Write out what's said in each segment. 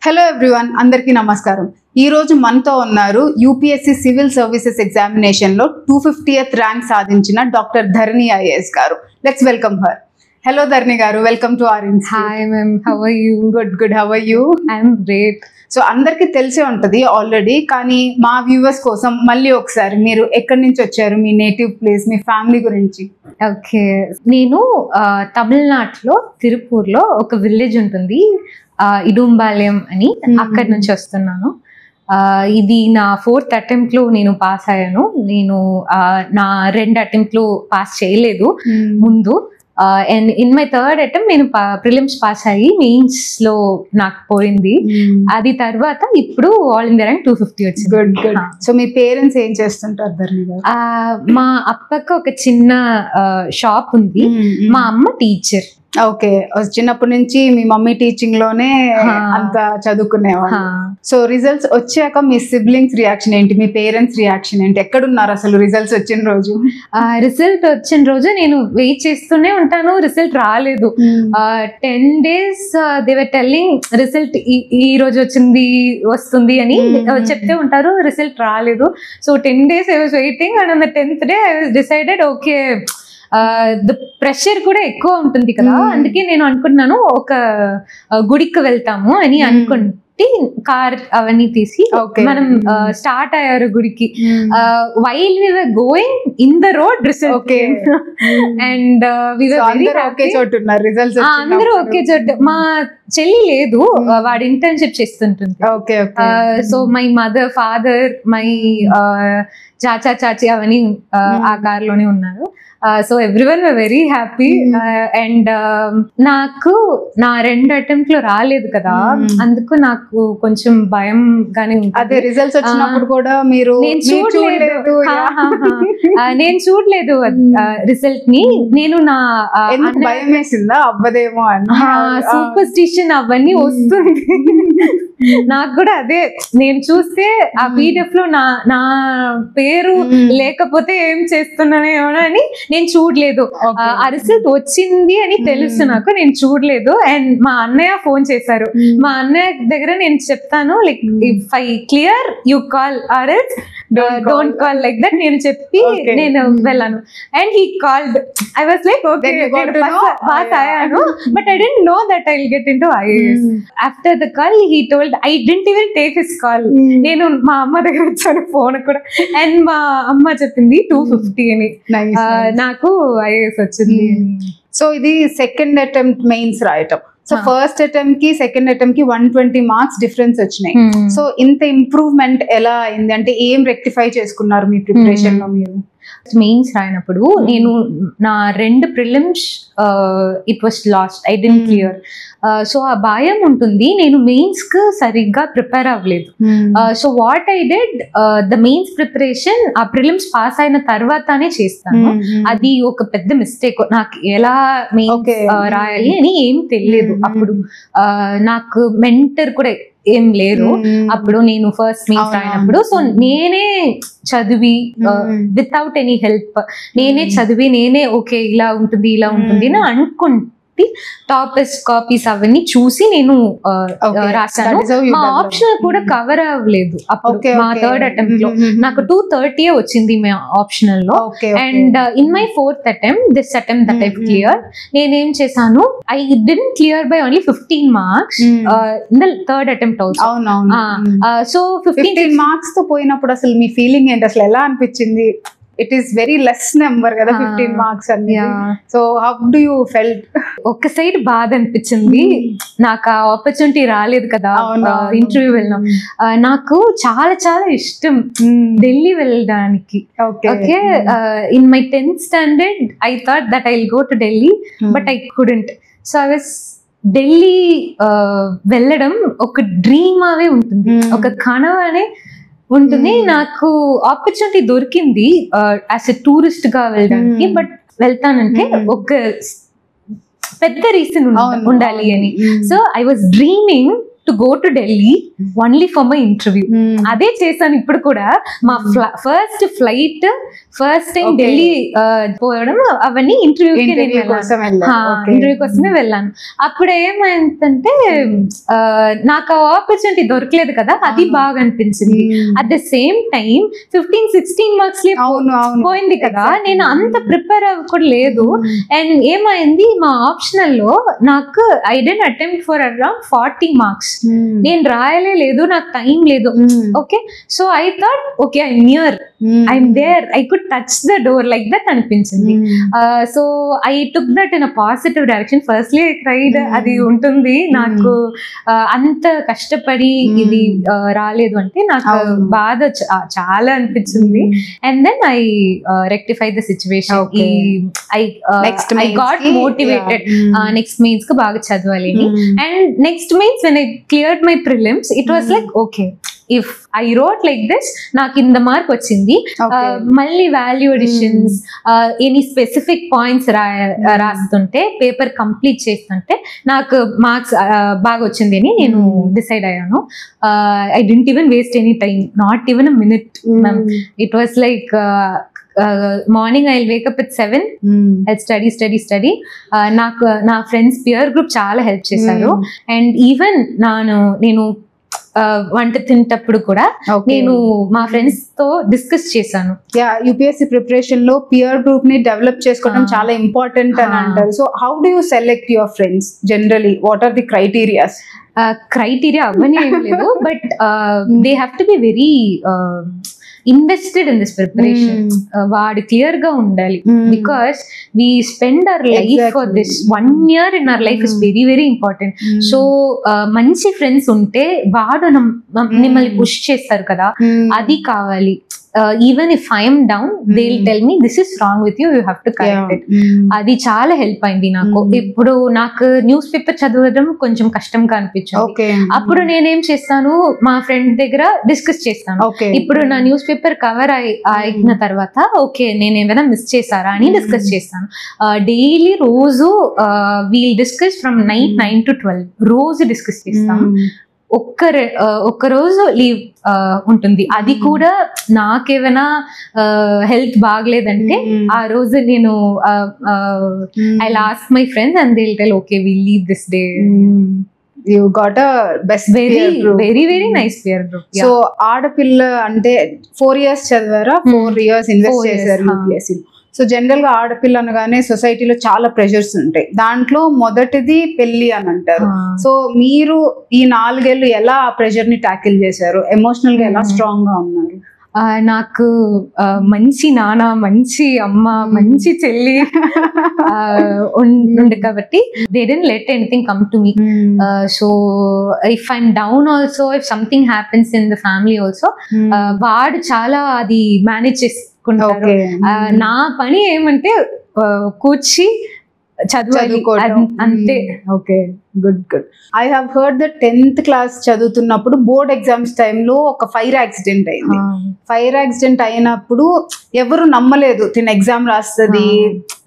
Hello everyone, అందరికీ నమస్కారం. ఈ రోజు మనతో ఉన్నారు యూపీఎస్సీ సివిల్ సర్వీసెస్ ఎగ్జామినేషన్ లో 250th ర్యాంక్ సాధించిన డాక్టర్ ధరణి ఐఏఎస్ గారు. Let's welcome her. Hello Dharani గారు, welcome to our institute. Hi ma'am, how are you? Good. How are you? I'm great. So అందరికీ తెలిసే ఉంటుంది ఆల్రెడీ, కానీ మా వ్యూవర్స్ కోసం మళ్ళీ ఒకసారి మీరు ఎక్కడి నుంచి వచ్చారు, మీ నేటివ్ ప్లేస్, మీ ఫ్యామిలీ గురించి. ఓకే, నేను తమిళనాడులో తిరుపూర్లో ఒక విలేజ్ ఉంటుంది, ఇడుంబాలయం అని. అక్కడి నుంచి వస్తున్నాను. ఇది నా 4th attempt లో నేను పాస్ అయ్యాను. నేను నా 2 attempts పాస్ చేయలేదు ముందు. And in my 3rd attempt నేను ప్రిలిమ్స్ పాస్ అయ్యి మెయిన్స్ లో నాకు పోయింది. అది తర్వాత ఇప్పుడు ఆల్ ఇండియా ర్యాంక్ 250 వచ్చింది. గుడ్. సో మీ పేరెంట్స్ ఏం చేస్తుంటారు ధరణి గారు? మా అప్పకు ఒక చిన్న షాప్ ఉంది. మా అమ్మ టీచర్. ఓకే, చిన్నప్పటి నుంచి మీ మమ్మీ టీచింగ్ లోనే అంత చదువుకునేవాళ్ళు. సో రిజల్ట్స్ వచ్చాక మీ సిబ్లింగ్స్ రియాక్షన్ ఏంటి, మీ పేరెంట్స్ రియాక్షన్ ఏంటి, ఎక్కడున్నారు అసలు రిజల్ట్స్ వచ్చిన రోజు? రిజల్ట్ వచ్చిన రోజు నేను వెయిట్ చేస్తూనే ఉంటాను. రిజల్ట్ రాలేదు. 10 days they were telling result ఈ రోజు వస్తుంది అని చెప్తే ఉంటారు. రిజల్ట్ రాలేదు. So 10 days I was waiting and on the 10th day I was decided okay, the pressure కూడా ఎక్కువ ఉంటుంది కదా, అందుకే నేను అనుకున్నాను ఒక గుడికి వెళ్తాము అని అనుకుంటే కార్ అవన్నీ తీసి మనం స్టార్ట్ అయ్యారు గుడికి. While we were going in the road result and we were very happy. అందరూ ఒకే చోటు. మా చెల్లి లేదు, వాడు ఇంటర్న్షిప్ చేస్తుంటుంది. So my mother, father, my చాచా, చాచి అవన్నీ ఆ కార్ లోనే ఉన్నారు. So everyone were very happy. And నాకు నా 2 attempts రాలేదు కదా, అందుకు నాకు కొంచెం భయంగానే ఉంటుంది. అదే రిజల్ట్స్ వచ్చినప్పుడు కూడా మీరు నేను చూడలేదు రిజల్ట్ ని. నేను నా భయం వేసిందా అవ్వదేమో అని, సూపర్ స్టిషన్ అవన్నీ వస్తుంది నాకు కూడా. అదే నేను చూస్తే ఆ PDF లో నా పేరు లేకపోతే ఏం చేస్తున్నానేమో అని నేను చూడలేదు. ఆ రిజల్ట్ వచ్చింది అని తెలుసు నాకు, నేను చూడలేదు. అండ్ మా అన్నయ్య ఫోన్ చేశారు. మా అన్నయ్య దగ్గర నేను చెప్తాను like if I clear you call or else don't call like that నేను చెప్పి నేను వెళ్ళాను. And he called. I was like okay, pass అయ్యాను, but I didn't know that I will get into IAS. After the call he told I didn't even take his call. నేను మా అమ్మ దగ్గర వచ్చాను ఫోన్ కూడా. అండ్ మా అమ్మ చెప్పింది 250 అని. నాకు IAS వచ్చింది. సో ఇది 2nd attempt మెయిన్స్ రాయటం. సో ఫస్ట్ అటెంప్ట్ కి 2nd attempt కి 120 మార్క్స్ డిఫరెన్స్ వచ్చినాయి. సో ఇంత ఇంప్రూవ్మెంట్ ఎలా అయింది, అంటే ఏం రెక్టిఫై చేసుకున్నారు మీ ప్రిపరేషన్ లో మీరు? మెయిన్స్ రాయినప్పుడు నేను నా 2 prelims it was lost, I didn't clear. So ఆ భయం ఉంటుంది. నేను మెయిన్స్ కి సరిగ్గా ప్రిపేర్ అవ్వలేదు. So what I did, the mains preparation ఆ ప్రిలిమ్స్ పాస్ అయిన తర్వాతనే చేస్తాను. అది ఒక పెద్ద మిస్టేక్. నాకు ఎలా మెయిన్స్ రాయాలి అని ఏం తెలియదు అప్పుడు. నాకు మెంటర్ కూడా ఏం లేరు అప్పుడు, నేను ఫస్ట్ మెయిన్స్ రాయినప్పుడు. సో నేనే చదివి వితౌట్ ఎనీ హెల్ప్, నేనే చదివి నేనే ఓకే ఇలా ఉంటుంది అని అనుకుంటే టాపెస్ట్ కాపీస్ అవన్నీ చూసి నేను రాశాను. మా ఆప్షన్ కూడా కవర్ అవ్వలేదు అప్పుడు. మా 3rd attempt లో నాకు 230 వచ్చింది మా ఆప్షనల్ లో. And in my 4th attempt, this attempt that I've cleared, నేనేం చేశాను, I didn't clear by only 15 marks in the 3rd attempt also. So 15 marks తో పోయినప్పుడు అసలు మీ ఫీలింగ్ ఏంటి, అసలు ఎలా అనిపించింది? It is very less number కదా 15 మార్క్స్ అని. So how do you felt? ఒక సైడ్ బాధ అనిపించింది, నాకు ఆ ఆపర్చునిటీ రాలేదు కదా ఇంటర్వ్యూ వెళ్ళినాం. నాకు చాలా చాలా ఇష్టం ఢిల్లీ వెళ్ళడానికి. Okay, in my 10th standard I thought that I'll go to Delhi, but I couldn't. So I was Delhi వెళ్ళడం ఒక డ్రీమ్ అవే ఉంటుంది, ఒక కనవనే ఉంటుంది. నాకు ఆపర్చునిటీ దొరికింది యాజ్ ఎ టూరిస్ట్ గా వెళ్ళడానికి. బట్ వెళ్తానంటే ఒక పెద్ద రీజన్ ఉండాలి అని. So I was dreaming to go to Delhi only for my interview. అదే చేశాను ఇప్పుడు కూడా. మా first flight first time Delhi పోవడం అవన్నీ ఇంటర్వ్యూ కోసమే వెళ్ళాను. అప్పుడు ఏమైందంటే నాకు ఆ ఆపర్చునిటీ దొరకలేదు కదా, అది బాగా అనిపించింది. At the same time 15-16 marks పోయింది కదా, నేను అంత ప్రిపేర్ అవ్వకూడలేదు. అండ్ ఏమైంది, మా ఆప్షనల్ లో నాకు I didn't attempt for around 40 marks. నేను రాయలేదు, నాకు టైం లేదు. Okay, so I thought okay I'm near, I'm there, I could touch the door like that అనిపించింది. So I took that in a positive direction. Firstly I cried, అది ఉంటుంది నాకు. అంత కష్టపడి ఇది రాలేదు అంటే నాకు బాధ చాలా అనిపించింది. And then I rectify the situation. I got motivated next mains కి బాగా చదవాలి. And next mains when I cleared my prelims, it was like okay, if I wrote like this, నాకు ఇంత మార్క్ వచ్చింది. మళ్ళీ value additions, any specific points రాస్తుంటే, paper complete చేస్తుంటే నాకు మార్క్స్ బాగా వచ్చింది అని నేను డిసైడ్ అయ్యాను. I didn't even waste any time, not even a minute. It was like morning I Wake up at 7, I study. నాకు నా ఫ్రెండ్స్ పియర్ గ్రూప్ చాలా హెల్ప్ చేశారు. అండ్ ఈవెన్ నేను వంట తింటప్పుడు కూడా నేను మా ఫ్రెండ్స్ తో డిస్కస్ చేశాను. యూపీఎస్సీ ప్రిపరేషన్ లో పియర్ గ్రూప్ ని డెవలప్ చేసుకోవడం చాలా ఇంపార్టెంట్ అని అంటారు. So how do you select your friends generally? What are the criterias? Criteria అవన్నీ ఏం లేదు, but they have to be very invested in this preparation. వాడు క్లియర్ గా ఉండాలి, because we spend our life for this. 1 year in our life is very very important. So మంచి friends ఉంటే వాడు మిమ్మల్ని పుష్ చేస్తారు కదా, అది కావాలి. even if I am down, they'll tell me this is wrong with you, you have to correct it. అది చాలా హెల్ప్ అయింది నాకు. ఇప్పుడు నాకు న్యూస్ పేపర్ చదవడం కొంచెం కష్టంగా అనిపించింది. అప్పుడు నేనేం చేస్తాను, మా ఫ్రెండ్ దగ్గర డిస్కస్ చేస్తాను. ఇప్పుడు నా న్యూస్ పేపర్ కవర్ అయిన తర్వాత ఓకే నేను ఏమైనా మిస్ చేశారా అని డిస్కస్ చేస్తాను. డైలీ రోజు wheel discuss from night 9 to 12 రోజు డిస్కస్ చేస్తాం. ఒక్క రోజు లీవ్ ఉంటుంది. అది కూడా నాకేమైనా హెల్త్ బాగలేదంటే ఆ రోజు నేను I ask my friends and they will tell okay we leave this day. You got a best very nice peer group. So ఆడపిల్ల అంటే 4 years చదివారా? 4 years ఇన్వెస్ట్ చేశారు యూపీఎస్సీ. సో జనరల్ గా ఆడపిల్ల అనగానే సొసైటీలో చాలా ప్రెషర్స్ ఉంటాయి. దాంట్లో మొదటిది పెళ్లి అని అంటారు. సో మీరు ఈ 4 ఏళ్ళు ఎలా ఆ ప్రెషర్ ని ట్యాకిల్ చేశారు? ఎమోషనల్ గా ఎలా స్ట్రాంగ్ గా ఉన్నారు? నాకు మంచి నాన్న, మంచి అమ్మ, మంచి చెల్లి ఉండే కాబట్టి they didn't let anything come to me. So if I'm down also, if something happens in the family also, వాడు చాలా అది మేనేజ్ చేసుకుంటారు. నా పని ఏమంటే కూర్చి చదువు అంతే. Okay, good. I have heard the 10th class చదువుతున్నప్పుడు బోర్డ్ ఎగ్జామ్స్ టైంలో ఒక ఫైర్ యాక్సిడెంట్ అయింది. ఫైర్ యాక్సిడెంట్ అయినప్పుడు ఎవరు నమ్మలేదు తిన ఎగ్జామ్ రాస్తుంది,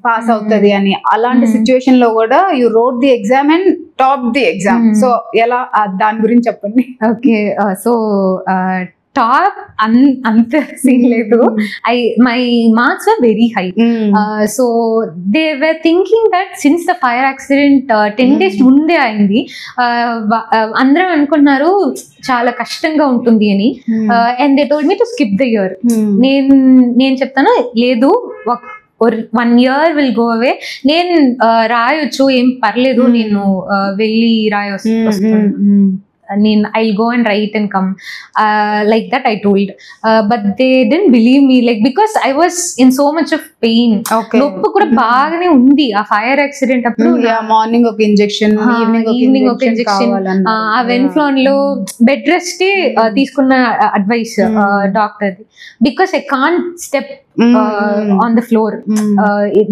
పాస్ అవుతుంది అని. అలాంటి సిచ్యువేషన్ లో కూడా you wrote the exam and top the exam. So ఎలా, దాని గురించి చెప్పండి. ఓకే, సో టాప్ అంత సీన్ లేదు. My marks were very high. So they were thinking that since the fire accident 10 days ముందే అయింది, అందరూ అనుకున్నారు చాలా కష్టంగా ఉంటుంది అని. And they told me to skip the year. నేను చెప్తాను లేదు, 1 year విల్ గో అవే, నేను రాయొచ్చు, ఏం పర్లేదు, నేను వెళ్ళి రాయొస్తాను, నేను I'll go and write and come, like that I told, but they didn't believe me, like because I was in so much of pain. నొప్పి కూడా బాగానే ఉంది ఆ ఫైర్ యాక్సిడెంట్ అప్పుడు. మార్నింగ్ ఒక ఇంజెక్షన్, ఈవినింగ్ ఒక ఇంజెక్షన్. ఆ వెన్ఫ్లోన్ లో బెడ్ రెస్ట్ తీసుకున్న advice doctor, because I can't step on the floor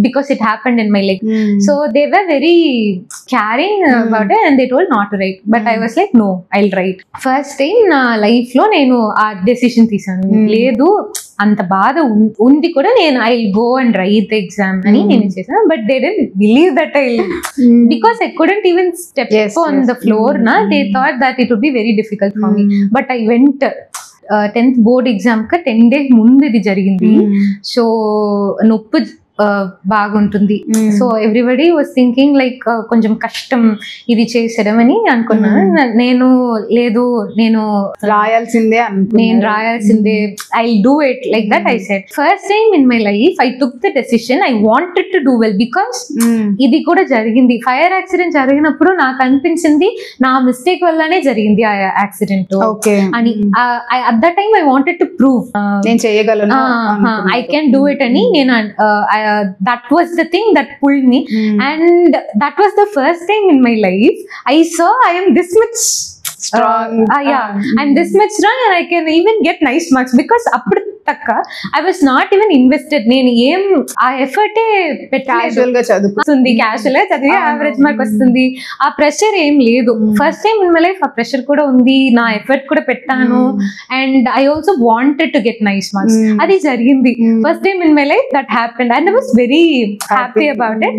because it happened in my leg. So they were very caring about it and they told not to write, but I was like no, I'll write. First time నా life లో నేను ఆ decision తీసాను, లేదు అంత బాధ ఉంది కూడా నేను I go and write exam అని నేను చేశాను. But they didn't believe that I because I couldn't even step on the floor నా. They thought that it would be very difficult for me. But I went 10th board exam కి 10 days ముందు ఇది జరిగింది. So నొప్పి బాగుంటుంది. So everybody was thinking like కొంచెం కష్టం ఇది చేసడం అని అనుకున్నాను. నేను లేదు, నేను రాయాల్సిందే, I do it like that. I said first time in my life I took the decision, I wanted to do well. Because ఇది కూడా జరిగింది, ఫైర్ యాక్సిడెంట్ జరిగినప్పుడు నాకు అనిపించింది నా మిస్టేక్ వల్లనే జరిగింది ఆ యాక్సిడెంట్ అని. At that time I wanted to prove నేను చేయగలను, ఐ కెన్ డూ ఇట్ అని. నేను that was the thing that pulled me, and that was the first time in my life I saw I am this much strong. I'm this much strong and I can even get nice marks because appudu takka I was not even invested. నేను ఏం ఆ effort casual గా చదువుతుంది, casual గా చదివి average mark వస్తుంది, ఆ pressure ఏం లేదు. First time in my life ఆ ప్రెషర్ కూడా ఉంది, నా ఎఫర్ట్ కూడా పెట్టాను, and I also wanted to get nice marks. అది జరిగింది first time in my life. That happened and I was very happy about it.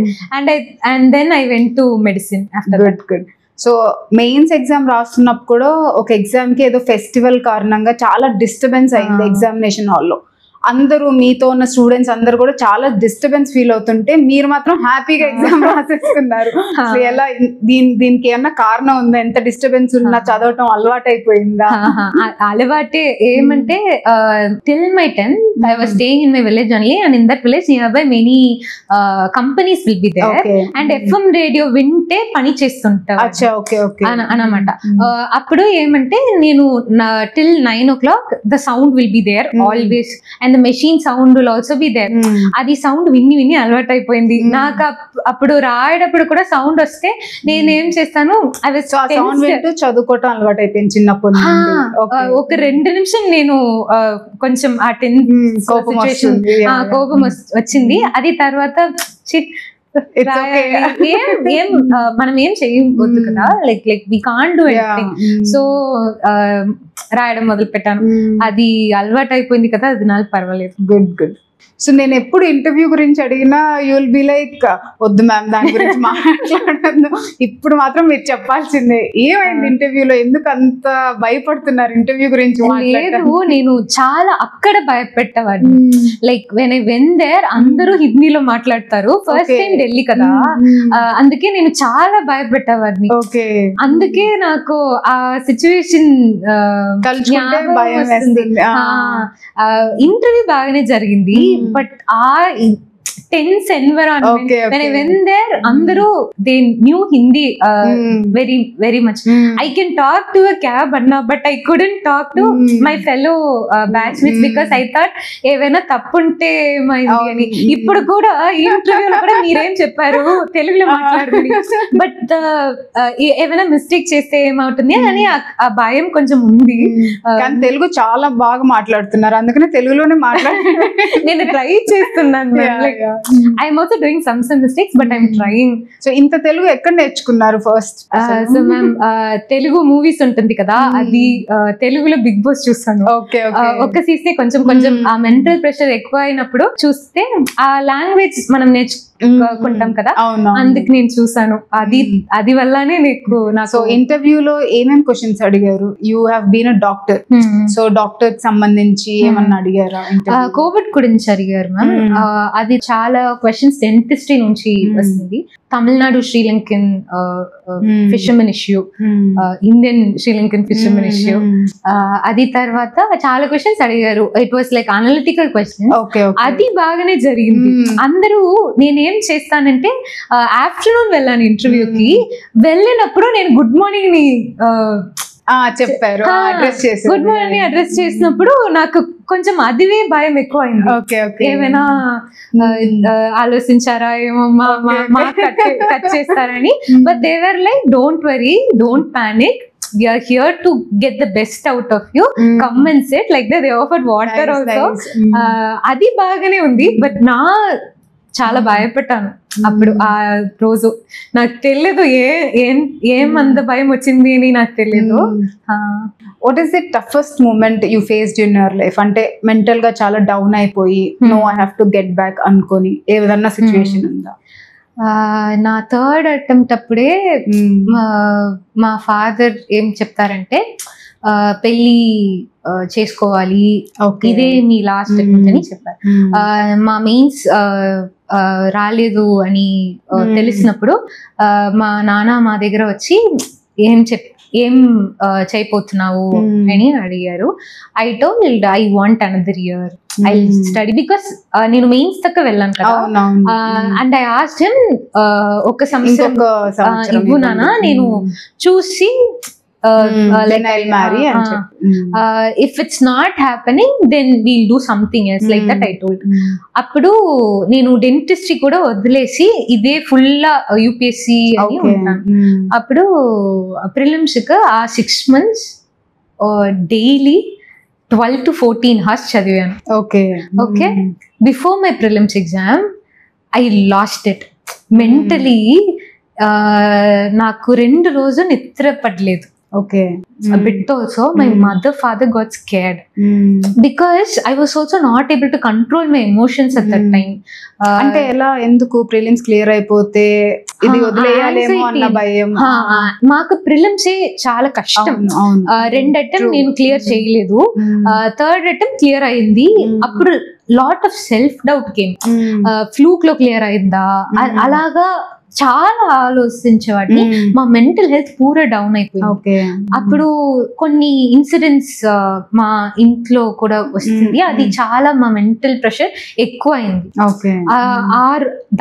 And then I went to medicine after that. Good. So mains exam రాస్తున్నప్పుడు కూడా ఒక exam కి ఏదో festival కారణంగా చాలా disturbance అయింది ఎగ్జామినేషన్ హాల్లో. అందరూ మీతో ఉన్న స్టూడెంట్స్ అందరు కూడా చాలా డిస్టర్బెన్స్ ఫీల్ అవుతుంటే మీరు మాత్రం హ్యాపీగా ఎగ్జామ్ రాసేసుకున్నారు. ఎలా దీనికి ఏమన్నా కారణం ఉందా? ఎంత డిస్టర్బెన్స్ ఉన్నా చదవటం అలవాటు అయిపోయిందా? అలవాటే. ఏమంటే till my 10th I was staying in my village only, and in that village nearby many companies will be there, and FM radio వింటే పని చేస్తుంటారు అన్నమాట. అప్పుడు ఏమంటే నేను till 9 o'clock the sound will be there always, and the machine sound will also be there. అది sound విని అలవాటు అయిపోయింది నాకు. అప్పుడు రాయడప్పుడు కూడా సౌండ్ వస్తే నేనేం చేస్తాను, చదువుకోవటం అలవాటు అయిపోయింది చిన్నప్పుడు. ఒక 2 నిమిషం నేను కొంచెం ఆ కోపం వచ్చింది. అది తర్వాత మనం ఏం చేయవద్దు కదా, like we can't do anything. So రాయడం మొదలు పెట్టాను, అది అలవాటు అయిపోయింది కదా, అది నాకు పర్వాలేదు. Good good. సో నేను ఎప్పుడు ఇంటర్వ్యూ గురించి అడిగినా యూ విల్ బి లైక్ వద్దు మ్యామ్ దాని గురించి మాట్లాడద్దు, ఇప్పుడు మాత్రం మీరు చెప్పాల్సిందే. ఏమైంది ఇంటర్వ్యూలో? ఎందుకు అంత భయపడుతున్నారు ఇంటర్వ్యూ గురించి? లేదు, నేను చాలా అక్కడ భయపెట్టేవాడిని. Like when I when there అందరూ హిందీలో మాట్లాడతారు, ఫస్ట్ టైం ఢిల్లీ కదా, అందుకే నేను చాలా భయపెట్టేవాడిని. అందుకే నాకు ఆ సిచ్యువేషన్ ఇంటర్వ్యూ బాగానే జరిగింది. బట్ ఆ tense environment when I went there, అందరూ they knew Hindi very much. I can talk to a cab anna, but I couldn't talk to my fellow batchmates because I thought ఏమైనా తప్పుంటే ఏమైంది అని. ఇప్పుడు కూడా ఈ ఇంటర్వ్యూలో కూడా మీరేం చెప్పారు తెలుగులో మాట్లాడండి, బట్ ఏమైనా మిస్టేక్ చేస్తే ఏమవుతుంది అని ఆ భయం కొంచెం ఉంది. కానీ తెలుగు చాలా బాగా మాట్లాడుతున్నారు, అందుకనే తెలుగులోనే మాట్లాడుతున్నారు. నేను ట్రై చేస్తున్నాను. I'm also doing some mistakes, but I'm trying. So ఇంత తెలుగు ఎక్కడ నేర్చుకున్నారు first? So ma'am Telugu movies ఉంటుంది కదా, అది తెలుగులో బిగ్ బాస్ చూస్తాను. ఒక్క సీజన్ కొంచెం ఆ మెంటల్ ప్రెషర్ ఎక్కువ అయినప్పుడు చూస్తే ఆ లాంగ్వేజ్ మనం నేర్చుకుంటాం కదా, అందుకు నేను చూసాను. అది వల్లనే నాకు. సో ఇంటర్వ్యూలో ఏమేమి క్వశ్చన్స్ అడిగారు? You have been a doctor, so doctor కి సంబంధించి ఏమన్నా అడిగారా? కోవిడ్ గురించి అడిగారు మ్యామ్. అది చాలా క్వశ్చన్స్ డెంటిస్ట్రీ నుంచి వస్తుంది. Tamil Nadu Sri Lankan fishermen issue, Indian Sri Lankan fishermen issue, అది తర్వాత చాలా క్వశ్చన్స్ అడిగారు. It was like analytical question. అది బాగానే జరిగింది. అందరూ నేనేం చేస్తానంటే ఆఫ్టర్నూన్ వెళ్ళాను ఇంటర్వ్యూకి. వెళ్ళినప్పుడు నేను గుడ్ మార్నింగ్ ని చెప్పారు, గుడ్ మార్నింగ్ అడ్రస్ చేసినప్పుడు నాకు కొంచెం అదివే భయం ఎక్కువ అయింది. ఏమైనా ఆలోచించారా ఏమో కట్ చేస్తారని. But they were like don't worry, don't panic, we are here to get the best out of you, come and sit like that. They offered water also. Adi bagane undi, but చాలా భయపడ్డాను అప్పుడు. ఆ రోజు నాకు తెలియదు ఏమంత భయం వచ్చింది అని నాకు తెలియదు. What is the toughest moment you faced in your life? అంటే మెంటల్ గా చాలా డౌన్ అయిపోయి no I have to get back అనుకొని ఏదన్నా సిచ్యువేషన్ ఉందా? నా థర్డ్ అటెంప్ట్ అప్పుడే మా ఫాదర్ ఏం చెప్తారంటే పెళ్ళి చేసుకోవాలి, ఇదే మీ లాస్ట్ అటెంప్ట్ అని చెప్పారు. మా మెయిన్స్ రాలేదు అని తెలిసినప్పుడు మా నాన్న మా దగ్గర వచ్చి ఏం చేయబోతున్నావు అని అడిగారు. I told I want another year, I study, because నేను మెయిన్స్ దాకా వెళ్ళాను కదా. అండ్ ఐ ఆస్క్డ్ హిమ్ ఒక సంవత్సరం ఇవ్వు నాన్న, నేను చూసి if it's not happening then we'll do something else, like that I told. అప్పుడు నేను డెంటిస్ట్రీ కూడా వదిలేసి ఇదే ఫుల్ యూపీఎస్సీ అని ఉంటాను. అప్పుడు ప్రిలిమ్స్ కి ఆ 6 months డైలీ 12 to 14 hours చదివాను. Okay before my prelims exam I lost it mentally. నాకు 2 రోజులు నిద్ర పడలేదు. A bit also my father got scared because I was also not able to control my emotions at that time. అంటే ఎలా, ఎందుకు prelims clear అయిపోతే ఇది వదిలేయాలేమో అన్న భయం? మాకు ప్రిలిమ్స్ చాలా కష్టం. 2 అటెంప్ట్ నేను క్లియర్ చేయలేదు, థర్డ్ అటెంప్ట్ క్లియర్ అయింది. అప్పుడు lot of self doubt came. Fluke లో క్లియర్ అయిందా అలాగా చాలా ఆలోచించేవాడిని. మా మెంటల్ హెల్త్ పూరా డౌన్ అయిపోయింది. అప్పుడు కొన్ని ఇన్సిడెంట్స్ మా ఇంట్లో కూడా వస్తుంది, అది చాలా మా మెంటల్ ప్రెషర్ ఎక్కువ అయింది.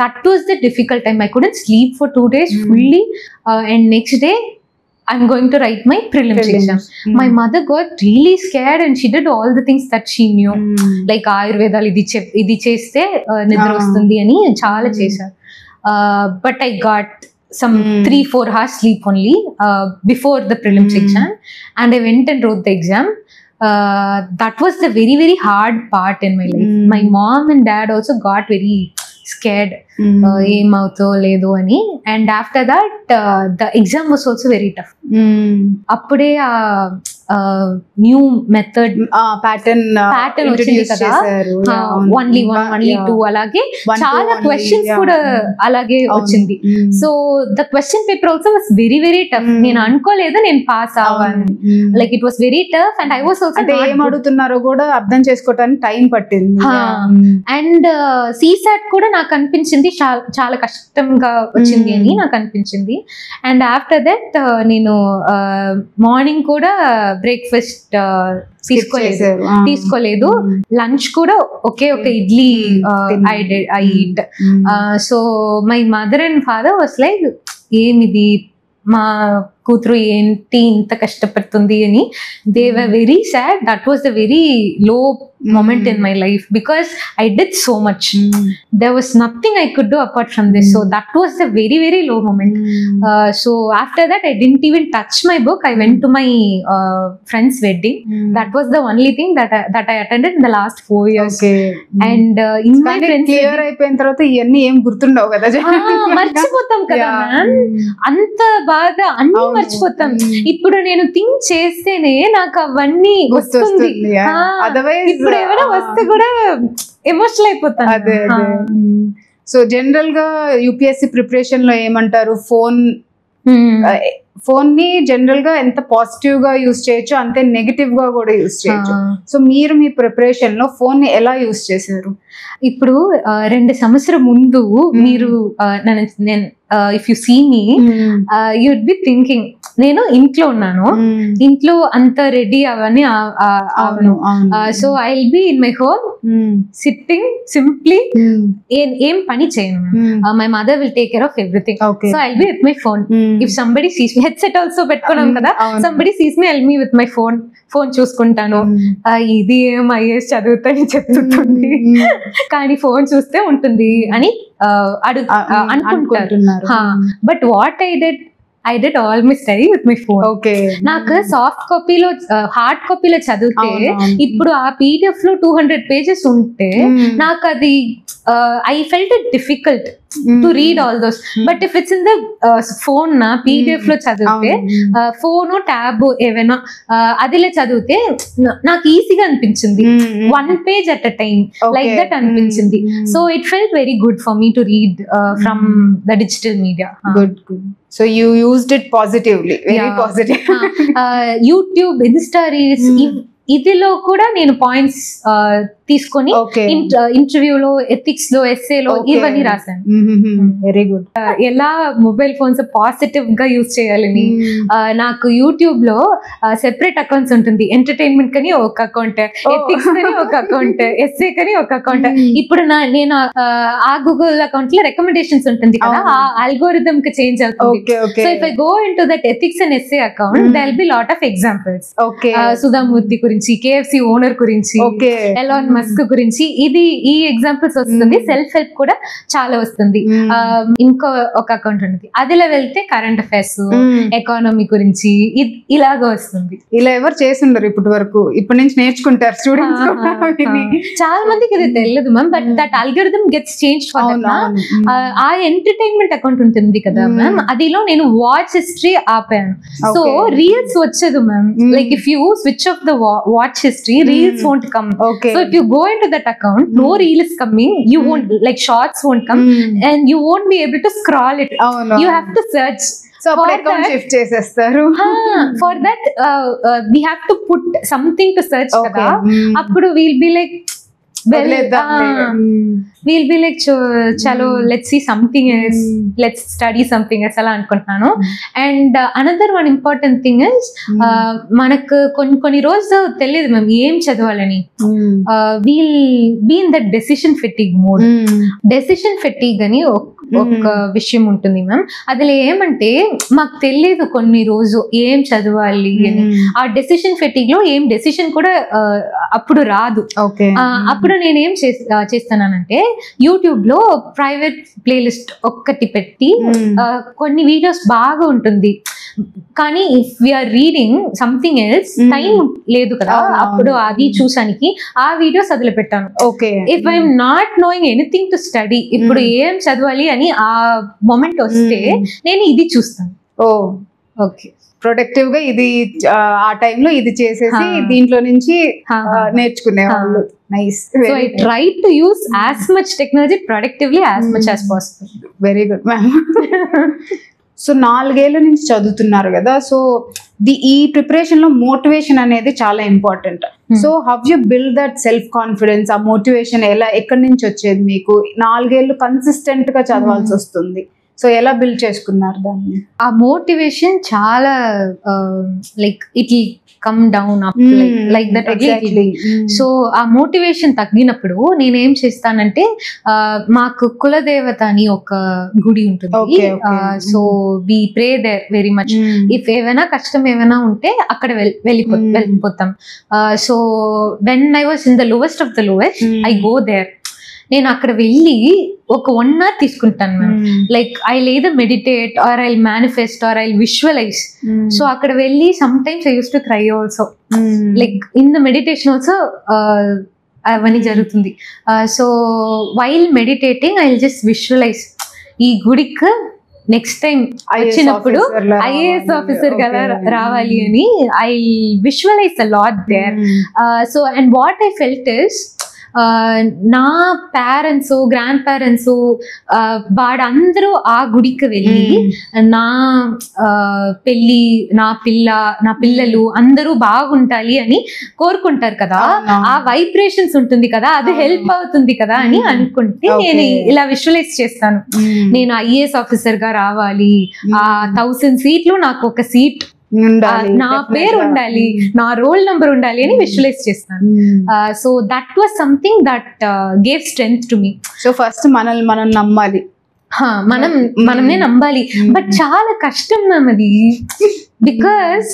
That was the difficult time. I couldn't sleep for 2 days fully, and next day I'm going to write my prelims exam. My mother got really scared and she did all the things that she knew, like ayurveda ఇది చేస్తే నిద్ర వస్తుంది అని చాలా చేశారు. But I got some 3-4 hours sleep only before the prelims exam, and I went and wrote the exam. That was the very, very hard part in my life. My mom and dad also got very scared ఏమవుతో లేదు అని. And after that the exam was also very tough. అప్పుడే new method pattern వచ్చింది కదా, only 1 only 2 అలాగే చాలా questions కూడా అలాగే వచ్చింది. So the question paper also was very very tough. నేను అనుకోలేదు నేను పాస్ అవ్వాలి, like it was very tough. And I was also ఏం అడుగుతున్నారో కూడా అర్థం చేసుకోవడానికి టైం పట్టింది. అండ్ సీసాట్ కూడా నాకు అనిపించింది చాలా కష్టంగా వచ్చింది అని నాకు అనిపించింది. అండ్ ఆఫ్టర్ దట్ నేను మార్నింగ్ కూడా బ్రేక్ఫాస్ట్ తీసుకోలేదు, లంచ్ కూడా ఒక idli I eat. So my mother and father was like, ఏమిది మా కూతురు ఏంటి ఇంత కష్టపడుతుంది అని. They were very sad. That was the very low moment in my life because I did so much. There was nothing I could do apart from this. So that was the very, very low moment. So after that I didn't even touch my book. I went to my friend's wedding. That was the only thing that I attended in the last 4 years. And in my friends clear అయిపోయిన తర్వాత ఇవన్నీ ఏం గుర్తుండవు కదా, మర్చిపోతాం కదా ma'am. అంత బాగా అన్ని మర్చిపోతాం. ఇప్పుడు నేను థింక్ చేస్తేనే నాకు అవన్నీ వస్తుంది. ఇప్పుడు ఎవరైనా వస్తే కూడా ఎమోషనల్ అయిపోతాను. అదే సో జనరల్ గా యూపీఎస్సీ ప్రిపరేషన్ లో ఏమంటారు, ఫోన్ ని జనరల్ గా ఎంత పాజిటివ్ గా యూజ్ చేయొచ్చు అంతే నెగిటివ్ గా కూడా యూజ్ చేయొచ్చు. సో మీరు మీ ప్రిపరేషన్ లో ఫోన్ ని ఎలా యూజ్ చేశారు? ఇప్పుడు 2 సంవత్సరం ముందు మీరు if you see me you'd be thinking నేను ఇంట్లో ఉన్నాను, ఇంట్లో అంత రెడీ అవన్నీ అవను. So I will be in my home sitting simply, ఏం పని చేయను. My mother will take care of everything. So I will be with my phone. If somebody sees me, headset also పెట్టుకున్నాం కదా, somebody sees me, I will be with my phone చూసుకుంటాను. ఇది ఏం IAS చదువుతాని చెప్తుంది కానీ ఫోన్ చూస్తే ఉంటుంది అని అనుకుంటున్నారు. But what I did, I did all my study with my phone. Okay. నాకు సాఫ్ట్ కాపీలో హార్డ్ కాపీలో చదివితే ఇప్పుడు ఆ PDF లో 200 pages ఉంటే నాకు అది I felt it difficult to read all those. But if it's in the phone na PDF లో చదివితే ఫోన్ ట్యాబ్ ఏవైనా అదిలే చదివితే నాకు ఈజీగా అనిపించింది. 1 page at a time like that అనిపించింది. So it felt very good for me to read from the digital media. Good. So you used it positively, very positive. YouTube, Insta Reels, ఇదిలో కూడా నేను points తీసుకొని ఇంటర్వ్యూలో, ethics లో, ఎస్సేలో ఇవన్నీ రాశాను. Very good. ఎలా మొబైల్ ఫోన్స్ పాజిటివ్ గా యూజ్ చేయాలని నాకు యూట్యూబ్ లో సెపరేట్ అకౌంట్స్ ఉంటుంది. ఎంటర్టైన్మెంట్ కని ఒక అకౌంట్, ఎథిక్స్ కని ఒక అకౌంట్, ఎస్సే కని ఒక అకౌంట్. ఇప్పుడు నేను ఆ గూగుల్ అకౌంట్ లో రికమెండేషన్స్ ఉంటుంది కదా, ఆ అల్గోరిథం కి చేంజ్ అవుతుంది. So if I go into that ethics and essay account, there will be lot of examples. Sudha Murty గురించి, KFC ఓనర్ గురించి, ఎలాన్ మస్క్ గురించి, ఈ ఎగ్జాంపుల్స్ వస్తుంది. సెల్ఫ్ హెల్ప్ కూడా చాలా వస్తుంది. ఇంకో ఒక అకౌంట్ ఉంటుంది, అదిలో వెళ్తే కరెంట్ అఫైర్స్, ఎకానమీ గురించి ఇలాగా వస్తుంది. ఇలా ఎవరు చేస్తుండరు ఇప్పటి వరకు, ఇప్పటి నుంచి నేర్చుకుంటారు స్టూడెంట్స్. చాలా మందికి ఇది తెలియదు ma'am. But that algorithm gets change for that. ఆ ఎంటర్టైన్మెంట్ అకౌంట్ ఉంటుంది కదా మ్యామ్, అదిలో నేను వాచ్ హిస్టరీ ఆపాను. సో రీల్స్ వచ్చేది ma'am. Like if you switch off the watch history, reels won't come. So if you go into that account, no reel is coming, you won't, like shorts won't come, and you won't be able to scroll it. You have to search. So for account shift chesestaru. For that we have to put something to search kada. Appudu we'll be like, we'll be like chalo, let's see something else, let's study something else ala anukuntanu. And another one important thing is manaku konni roju teliyadu ma'am em chadavalani. We'll be in that decision fatigue mode. Decision fatigue ani ఒక విషయం ఉంటుంది ma'am. అదిలో ఏమంటే మాకు తెలియదు కొన్ని రోజు ఏం చదవాలి అని. ఆ డెసిషన్ ఫెటిగ్ లో ఏం డెసిషన్ కూడా అప్పుడు రాదు. అప్పుడు నేను ఏం చేస్తానంటే యూట్యూబ్ లో ప్రైవేట్ ప్లేలిస్ట్ ఒక్కటి పెట్టి కొన్ని వీడియోస్ బాగా ఉంటుంది. కానీ if we are reading something else, time లేదు కదా అప్పుడు అది చూసానికి, ఆ వీడియోస్ అదిలో పెట్టాను. If I'm not knowing anything to study, ఇప్పుడు ఏం చదవాలి అని ఆ మొమెంట్ వస్తే నేను ఇది చూస్తాను. ఓకే, ప్రొడక్టివ్ గా ఇది ఆ టైంలో ఇది చేసేసి దీంట్లో నుంచి నేర్చుకునే వాళ్ళు. Nice. So I try to use as much technology productively as much as possible. Very good ma'am. So 4 ఏళ్ల నుంచి చదువుతున్నారు కదా, సో ఈ ప్రిపరేషన్ లో మోటివేషన్ అనేది చాలా important. So how you build that self confidence? ఆ మోటివేషన్ ఎక్కడి నుంచి వచ్చేది మీకు? 4 ఏళ్ళు కన్సిస్టెంట్ గా చదవాల్సి వస్తుంది. సో ఎలా బిల్డ్ చేసుకున్నారు దాన్ని? ఆ మోటివేషన్ చాలా like it come down up like that. So ఆ మోటివేషన్ తగ్గినప్పుడు నేనేం చేస్తానంటే, మాకు కులదేవత అని ఒక గుడి ఉంటుంది. So we pray there very much. If ఏమైనా కష్టం ఏమైనా ఉంటే అక్కడ వెళ్ళిపోతాం. So when I was in the lowest of the lowest, I go there. నేను అక్కడ వెళ్ళి ఒక 1 hour తీసుకుంటాను ma'am. Like I either meditate or I'll manifest or I'll visualize. So అక్కడ వెళ్ళి sometimes I used to cry also. Like in the meditation also అవన్నీ జరుగుతుంది. So while meditating I'll just visualize ఈ గుడికి నెక్స్ట్ టైం వచ్చినప్పుడు IAS officer గా రావాలి అని I visualize a lot there. So and what I felt is, నా parents, grandparents వాడందరూ ఆ గుడికి వెళ్ళి నా పెళ్ళి, నా పిల్లలు అందరూ బాగుంటాలి అని కోరుకుంటారు కదా. ఆ వైబ్రేషన్స్ ఉంటుంది కదా, అది హెల్ప్ అవుతుంది కదా అని అనుకుంటే నేను ఇలా విజువలైజ్ చేస్తాను. నేను IAS ఆఫీసర్ గా రావాలి, ఆ 1000 సీట్లు నాకు ఒక సీట్, నా పేరు ఉండాలి, నా రోల్ నంబర్ ఉండాలి అని విజువలైజ్ చేస్తాను. So that was something that gave strength to me. So first మనం నమ్మాలి, మనమే నమ్మాలి. బట్ చాలా కష్టం మ్యామ్ అది. because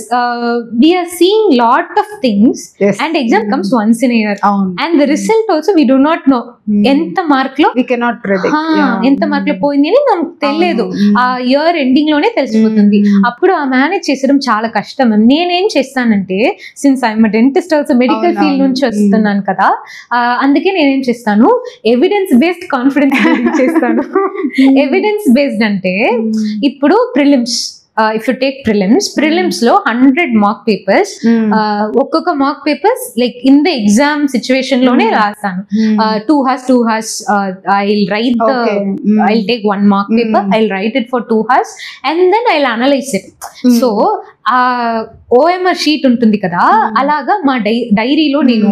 we are seeing lot of things and exam comes once in a year and the result also we do not know ఎంత mark లో we cannot predict ఎంత మార్క్ లో పోయింది అని నాకు తెలియదు ఆ ఇయర్ ఎండింగ్ లోనే తెలిసిపోతుంది అప్పుడు ఆ మేనేజ్ చేసడం చాలా కష్టం నేనేం చేస్తానంటే since I'm dentist also medical field నుంచి వస్తున్నాను కదా అందుకే నేనేం చేస్తాను ఎవిడెన్స్ బేస్డ్ కాన్ఫిడెన్స్ బిల్డింగ్ చేస్తాను ఎవిడెన్స్ బేస్డ్ అంటే ఇప్పుడు prelims if you take prelims lo 100 mock papers ఒక్కొక్క mock papers like in the exam situation lone రాస్తాను 2 hours I'll write I'll take one mock paper I'll write it for 2 hours and then I'll analyze it so OMR sheet ఉంటుంది కదా అలాగా మా డైరీలో నేను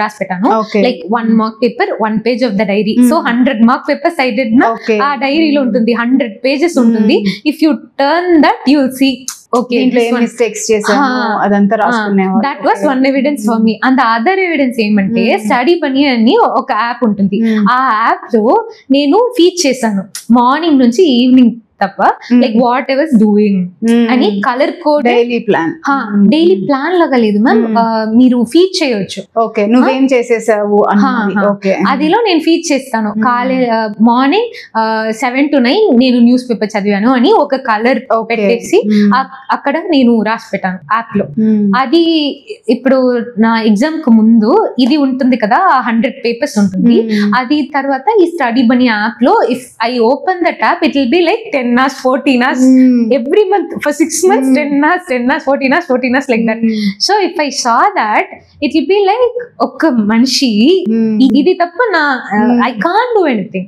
రాసి పెట్టాను like 1 mark paper 1 page of the diary so 100 mark papers I did నా ఆ డైరీలో ఉంటుంది 100 పేజెస్ ఉంటుంది if you turn that you will see okay mistakes చేసాను అదంతా రాసుకునేవారు that was one evidence for me and the other evidence ఏమంటే study పని అని ఒక యాప్ ఉంటుంది ఆ యాప్ లో నేను ఫీడ్ చేశాను మార్నింగ్ నుంచి ఈవినింగ్ తప్ప లైక్ వాట్ ఎవర్ డూయింగ్ అని కలర్ కోడ్ డైలీ ప్లాన్ లాగా లేదు మ్యామ్ మీరు ఫీడ్ చేయొచ్చు ఓకే నువ్వేం చేసేసావు అదిలో నేను ఫీడ్ చేస్తాను మార్నింగ్ 7 to 9 నేను న్యూస్ పేపర్ చదివాను అని ఒక కలర్ పెట్టేసి అక్కడ నేను రాసి పెట్టాను యాప్ లో అది ఇప్పుడు నా ఎగ్జామ్ కు ముందు ఇది ఉంటుంది కదా 100 పేపర్స్ ఉంటుంది అది తర్వాత ఈ స్టడీ బనీ యాప్ లో if I open that app it will be like 10 hours 14 hours every month for 6 months 10 hours 14 hours like that so if I saw that it will be like oka manshi idi tappa na I can't do anything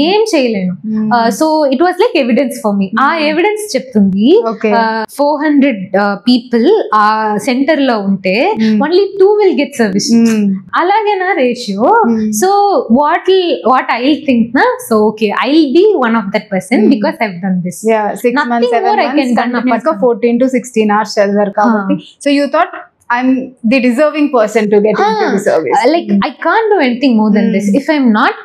em cheyalenu so it was like evidence for me aa evidence cheptundi 400 people aa center lo unte only 2 will get service alage na ratio so what I'll think na so okay I'll be one of that person because I've done this 6 months 7 months I can done 14 to 16 hours chadvaru kabatti so you thought I'm the deserving person to get into the service like I can't do anything more than this if I'm not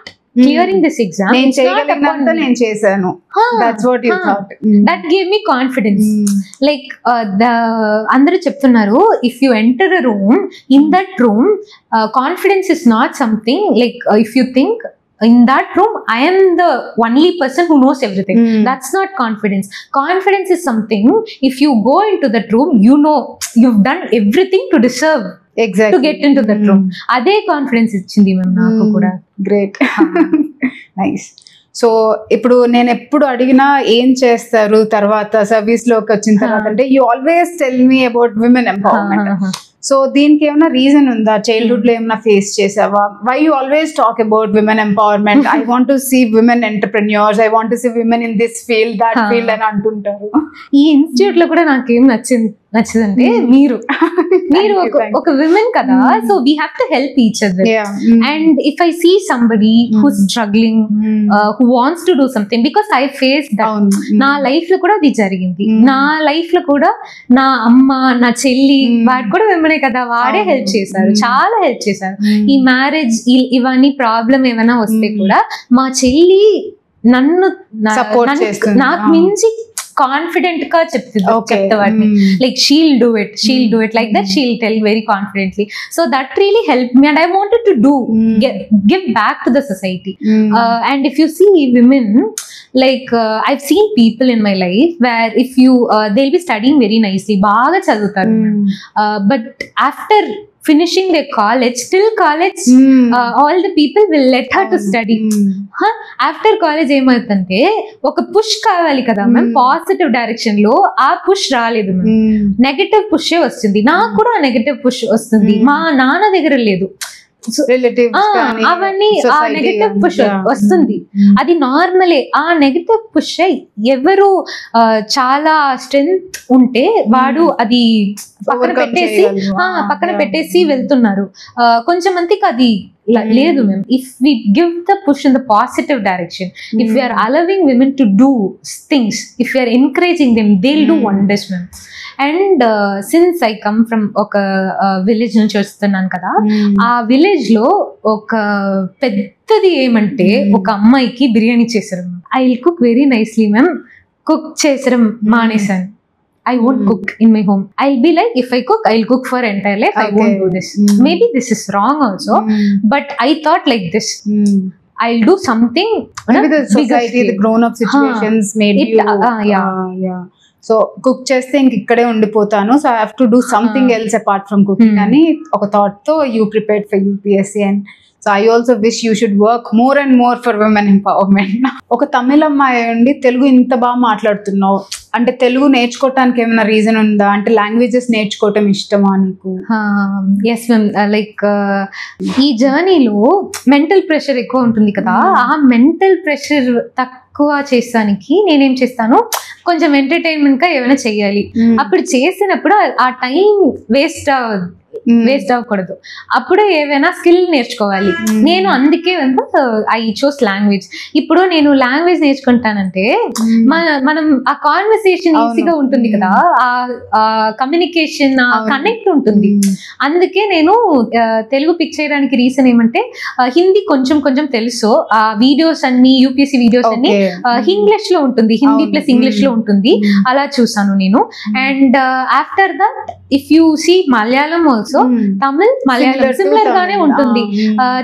clearing this exam నేను చేయగలిగినంత నేను చేశాను that's what you thought that gave me confidence like the అందరూ చెప్తున్నారు if you enter a room in that room confidence is not something like if you think in that room I am the only person who knows everything that's not confidence is something if you go into that room you know you've done everything to deserve exactly to get into that room ade confidence ichindi ma'am naaku kuda great nice so ఇప్పుడు నేను ఎప్పుడు అడిగినా ఏం చేస్తారు తర్వాత service లోకి వచ్చిన తర్వాత అంటే you always tell me about women empowerment so దీనికి ఏమైనా రీజన్ ఉందా చైల్డ్హుడ్ లో ఏమైనా ఫేస్ చేసావా why you always talk about women empowerment I want to see women entrepreneurs I want to see women in this field that field అని అంటుంటారు ఈ institute లో కూడా నాకేం నచ్చదంటే మీరు ఒక విమెన్ కదా so we have to help each other and if I see somebody who struggling who wants to do something because I face that నా లైఫ్ లో కూడా అది జరిగింది నా లైఫ్ లో కూడా నా అమ్మ నా చెల్లి వాడు కూడా విమెనే కదా వాడే హెల్ప్ చేశారు చాలా హెల్ప్ చేశారు ఈ మ్యారేజ్ ఇవన్నీ ప్రాబ్లం ఏమైనా వస్తే కూడా మా చెల్లి నన్ను నాకు మించి కాన్ఫిడెంట్ గా చెప్తా వాటిని like she'll do it like that she'll tell very confidently so that really help me and I wanted to do give back to the society and if you see women like I've seen people in my life where if you they'll be studying very nicely baga chadutaru but after finishing their college till college all the people will let her to study after college ఏమవుతుందంటే ఒక push కావాలి కదా ma'am positive direction లో ఆ push రాలేదు ma'am negative push వస్తుంది నాకు కూడా నెగటివ్ పుష్ వస్తుంది మా నాన్న దగ్గర లేదు అవన్నీ ఆ నెగటివ్ పుష్ వస్తుంది అది నార్మలే ఆ నెగటివ్ పుష్ ఎవరు చాలా స్ట్రెంగ్త్ ఉంటే వాడు అది పక్కన పెట్టేసి వెళ్తున్నారు కొంచెం మందికి అది లేదు ma'am if we give the push in the positive direction if we are allowing women to do things if we are encouraging them they will do wonders ma'am and since I come from ఒక village నుంచి వస్తున్నాను కదా ఆ village లో ఒక పెద్దది ఏమంటే ఒక అమ్మాయికి బిర్యానీ చేశారు I will cook very nicely ma'am cook చేసడం మానేశాను I won't cook in my home. I'll be like, if I cook, I'll cook for entire life. I won't do this. Maybe this is wrong also, but I thought like this. I'll do something. Maybe the society, the grown-up situations made you. Yeah. So cook చేస్తే ఇంక ఇక్కడే ఉండిపోతాను, so I have to do something else apart from cooking అని ఒక thought తో you prepared for UPSC. And so I also wish you should work more and more for women empowerment. ఒక తమిళ అమ్మాయి ఉండి తెలుగు ఇంత బాగా మాట్లాడుతున్నావు అంటే తెలుగు నేర్చుకోవటానికి ఏమైనా రీజన్ ఉందా? అంటే లాంగ్వేజెస్ నేర్చుకోవటం ఇష్టమా నీకు? ఎస్ మ్యామ్, లైక్ ఈ జర్నీలో మెంటల్ ప్రెషర్ ఎక్కువ ఉంటుంది కదా, ఆ మెంటల్ ప్రెషర్ తక్కువ చేస్తానికి నేనేం చేస్తాను, కొంచెం ఎంటర్టైన్మెంట్ గా ఏమైనా చెయ్యాలి. అప్పుడు చేసినప్పుడు ఆ టైం వేస్ట్ అవ్వకూడదు, అప్పుడు ఏవైనా స్కిల్ నేర్చుకోవాలి. నేను అందుకే ఐ చోస్ లాంగ్వేజ్. ఇప్పుడు నేను లాంగ్వేజ్ నేర్చుకుంటానంటే మనం ఆ కాన్వర్సేషన్ ఈజీగా ఉంటుంది కదా, ఆ కమ్యూనికేషన్, కనెక్ట్ ఉంటుంది. అందుకే నేను తెలుగు పిక్ చేయడానికి రీజన్ ఏమంటే హిందీ కొంచెం కొంచెం తెలుసు, ఆ వీడియోస్ అన్ని యూపీఎస్సీ వీడియోస్ అన్ని ఇంగ్లీష్ లో ఉంటుంది, హిందీ ప్లస్ ఇంగ్లీష్ లో ఉంటుంది, అలా చూసాను నేను. And after that if you see Malayalam also, Tamil Malayalam similar గానే ఉంటుంది,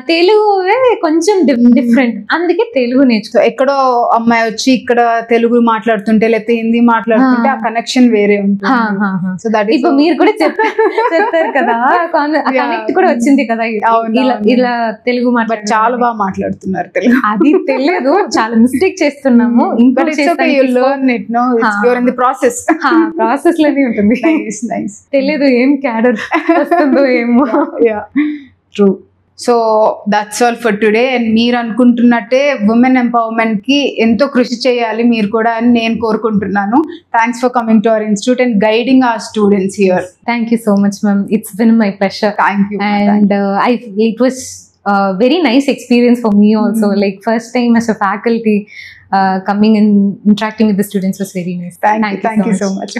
తెలుగువే కొంచెం డిఫరెంట్, అందుకే తెలుగు నేర్చుకో. ఎక్కడో అమ్మాయి వచ్చి ఇక్కడ తెలుగు మాట్లాడుతుంటే లేకపోతే హిందీ మాట్లాడుతుంటే ఆ కనెక్షన్ వేరే ఉంటుంది. సో దట్ ఇప్పుడు మీరు కూడా చెప్పారు కదా, కనెక్ట్ కూడా వచ్చింది కదా ఇలా తెలుగు బట్ చాలా బాగా మాట్లాడుతున్నారు తెలుగు. అది తెలియదు, చాలా మిస్టేక్ చేస్తున్నాము, ప్రాసెస్ లోనే ఉంటుంది. తెలియదు ఏం క్యాడర్ వస్తుందో ఏమో. True. So that's all for today. And మీరు అనుకుంటున్నట్టే ఉమెన్ ఎంపవర్మెంట్ కి ఎంతో కృషి చేయాలి మీరు కూడా అని నేను కోరుకుంటున్నాను. Thanks for coming to our institute and guiding our students here. Thank you so much, ma'am. It's been my pleasure. Thank you. And it was a very nice experience for me also. Like first time as a faculty coming and interacting with the students was very nice. Thank you so much.